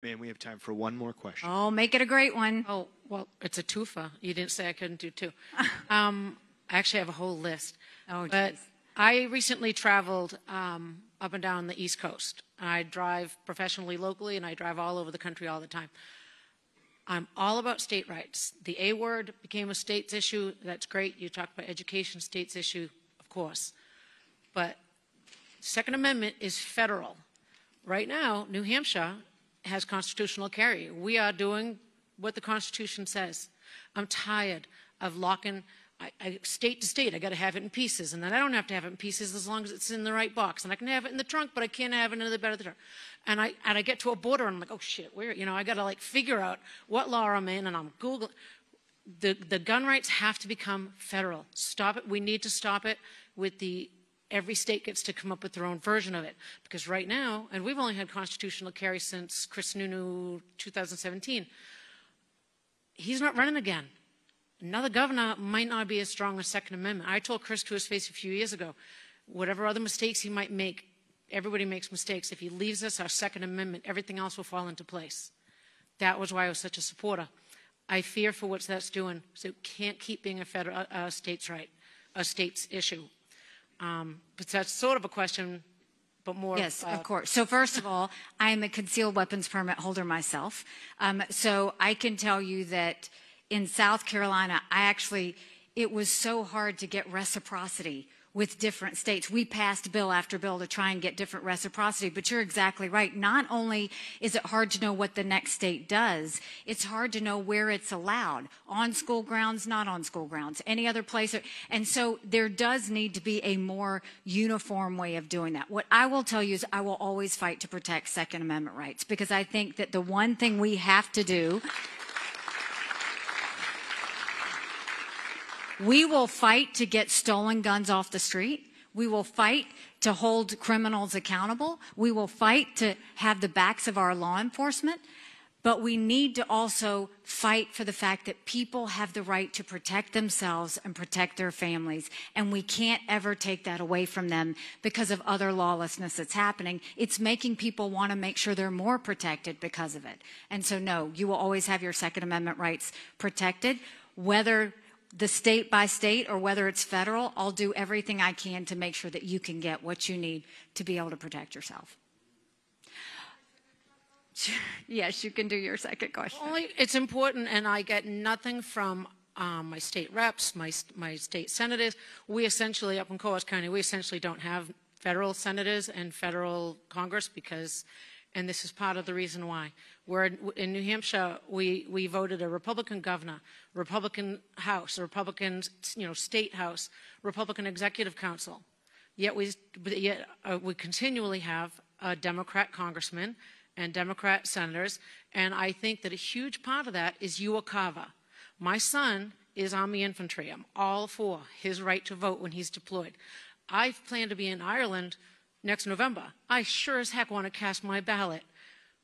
Man, we have time for one more question. Oh, make it a great one. Oh, well, it's a twofer. You didn't say I couldn't do two. I actually have a whole list. Oh, But geez. I recently traveled up and down the East Coast. I drive professionally locally, and I drive all over the country all the time. I'm all about state rights. The A word became a state's issue. That's great. You talk about education, state's issue, of course. But Second Amendment is federal. Right now, New Hampshire has constitutional carry. We are doing what the Constitution says. I'm tired of locking state to state. I got to have it in pieces, and then I don't have to have it in pieces as long as it's in the right box. And I can have it in the trunk, but I can't have it in the bed of the truck. And I get to a border, and I'm like, oh shit, where? I got to like figure out what law I'm in, and I'm Googling. The gun rights have to become federal. Stop it. We need to stop it with every state gets to come up with their own version of it. Because right now, and we've only had constitutional carry since Chris Nunu 2017, he's not running again. Another governor might not be as strong as Second Amendment. I told Chris to his face a few years ago, whatever other mistakes he might make, everybody makes mistakes. If he leaves us our Second Amendment, everything else will fall into place. That was why I was such a supporter. I fear for what that's doing. So it can't keep being a state's right, a state's issue. But that's sort of a question, but more. Yes, of course. So first of all, I am a concealed weapons permit holder myself. So I can tell you that in South Carolina, it was so hard to get reciprocity with different states. We passed bill after bill to try and get different reciprocity, but you're exactly right. Not only is it hard to know what the next state does, it's hard to know where it's allowed, on school grounds, not on school grounds, any other place. And so there does need to be a more uniform way of doing that. What I will tell you is I will always fight to protect Second Amendment rights, because I think that the one thing we have to do, we will fight to get stolen guns off the street. We will fight to hold criminals accountable. We will fight to have the backs of our law enforcement. But we need to also fight for the fact that people have the right to protect themselves and protect their families. And we can't ever take that away from them because of other lawlessness that's happening. It's making people want to make sure they're more protected because of it. And so, no, you will always have your Second Amendment rights protected, whether the state by state or whether it's federal. I'll do everything I can to make sure that you can get what you need to be able to protect yourself. Yes, you can do your second question. It's important, and I get nothing from my state reps, my state senators. We essentially, up in Coos County, we essentially don't have federal senators and federal Congress because, and this is part of the reason why. We're in New Hampshire, we voted a Republican governor, Republican House, a Republican state House, Republican Executive Council. Yet we continually have a Democrat congressman and Democrat senators, and I think that a huge part of that is UOCAVA. My son is Army infantry. I'm all for his right to vote when he's deployed. I plan to be in Ireland next November. I sure as heck want to cast my ballot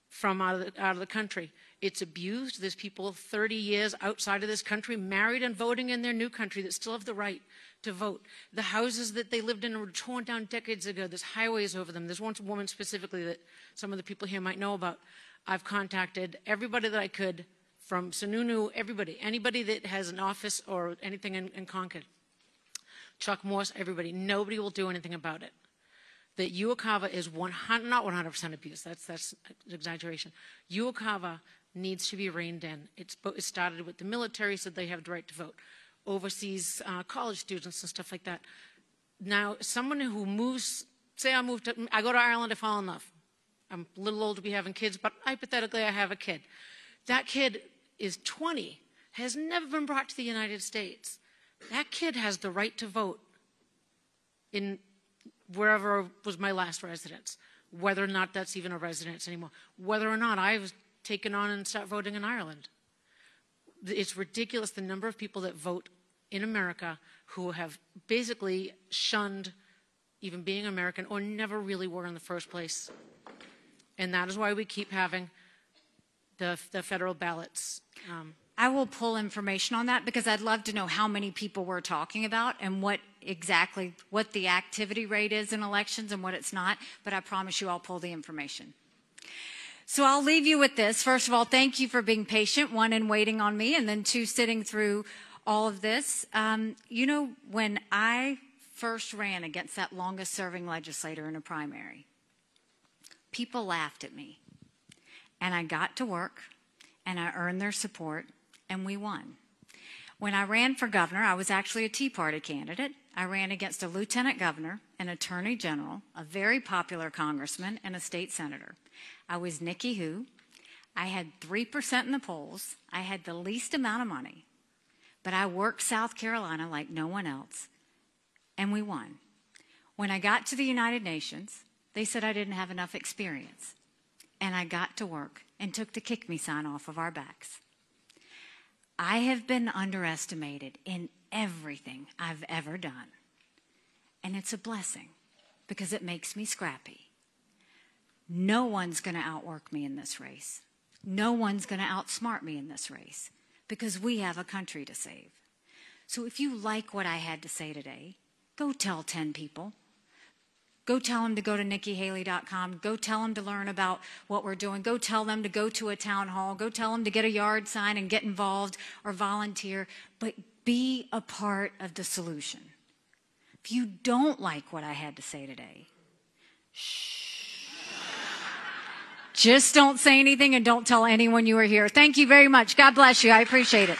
from out of the country. It's abused. There's people 30 years outside of this country, married and voting in their new country, that still have the right to vote. The houses that they lived in were torn down decades ago. There's highways over them. There's one woman specifically that some of the people here might know about. I've contacted everybody that I could, from Sununu, anybody that has an office or anything in Concord. Chuck Morse, everybody. Nobody will do anything about it. That UOCAVA is not 100% abuse. That's an exaggeration. UOCAVA needs to be reined in. It started with the military, so they have the right to vote. Overseas college students and stuff like that. Now, someone who moves, say I go to Ireland, I fall in love. I'm a little old to be having kids, but hypothetically I have a kid. That kid is 20, has never been brought to the United States. That kid has the right to vote in wherever was my last residence, whether or not that's even a residence anymore, whether or not I was taken on and start voting in Ireland. It's ridiculous the number of people that vote in America who have basically shunned even being American or never really were in the first place. And that is why we keep having the federal ballots. I will pull information on that because I'd love to know how many people we're talking about and what the activity rate is in elections and what it's not, but I promise you I'll pull the information. So I'll leave you with this. First of all, thank you for being patient, one, in waiting on me, and then two, sitting through all of this. You know, when I first ran against that longest serving legislator in a primary, people laughed at me. And I got to work, and I earned their support, and we won. When I ran for governor, I was actually a Tea Party candidate. I ran against a lieutenant governor, an attorney general, a very popular congressman, and a state senator. I was Nikki Who. I had 3% in the polls. I had the least amount of money. But I worked South Carolina like no one else, and we won. When I got to the United Nations, they said I didn't have enough experience. And I got to work and took the kick me sign off of our backs. I have been underestimated in everything I've ever done. And it's a blessing because it makes me scrappy. No one's going to outwork me in this race. No one's going to outsmart me in this race because we have a country to save. So if you like what I had to say today, go tell 10 people. Go tell them to go to NikkiHaley.com. Go tell them to learn about what we're doing. Go tell them to go to a town hall. Go tell them to get a yard sign and get involved or volunteer. But be a part of the solution. If you don't like what I had to say today, shh. Just don't say anything and don't tell anyone you were here. Thank you very much. God bless you. I appreciate it.